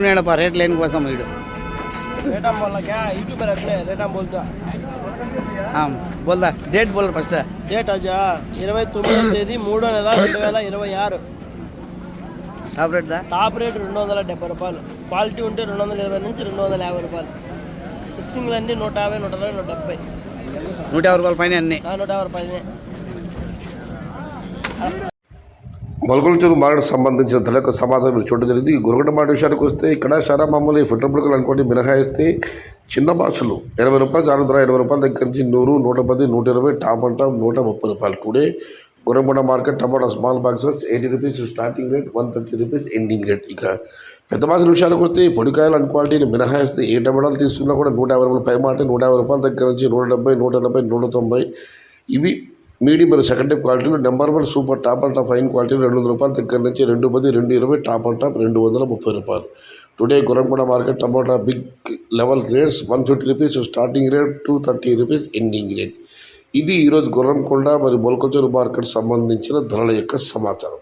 Rate लेने कोसम video रेटा बोलना क्या यूट्यूब पर अपने रेटा बोलता हाँ बोल दा डेट बोल फर्स्ट डेट अजा 29వ తేదీ 3వ నెల 2026 టాప్ రేట్ 270 రూపాయలు క్వాలిటీ ఉంటే 220 నుంచి 250 రూపాయలు ఫిక్సింగ్లు అన్ని 150 120 150 రూపాయల పైన అన్ని 150 పైన మొలకల మార్కెట్ సంబంధించిన తలకు సమాచారం మీరు చూడడం జరిగింది. గురగడ్డ మార్కెట్ విషయానికి వస్తే ఇక్కడ షారా మామూలు ఫిట్రబుల్కలు అనుకోండి మినహాయిస్తే చిన్న బాసులు 80 రూపాయలు జారు ధర 80 రూపాయల దగ్గర నుంచి 100 110 120 టాప్ అండ్ టాప్ 130 రూపాయలు. Today Guragadda market tomato small boxes 80 rupees starting rate 130 rupees ending rate. ఇక పెద్ద బాసుల విషయానికి వస్తే పొడికాయలు అన్ క్వాలిటీని మినహాయిస్తే ఏ టమాటాలు తీసుకున్నా కూడా 150 రూపాయలు పై మాట 150 రూపాయల దగ్గర నుంచి 170 180 190 ఇవి మీడియం మరియు సెకండ్ టైప్ క్వాలిటీలు. Number 1 super top and top fine క్వాలిటీలు 200 రూపాయల దగ్గర నుంచి 210 220 టాప్ అండ్ టాప్ 230 రూపాయలు. Today Gurangooda market tomato big level grades 150 rupees starting rate 230 rupees ending rate. ఇది ఈరోజు గుర్రంకొండ మరియు మొలకచూరు మార్కెట్ సంబంధించిన ధరల యొక్క సమాచారం.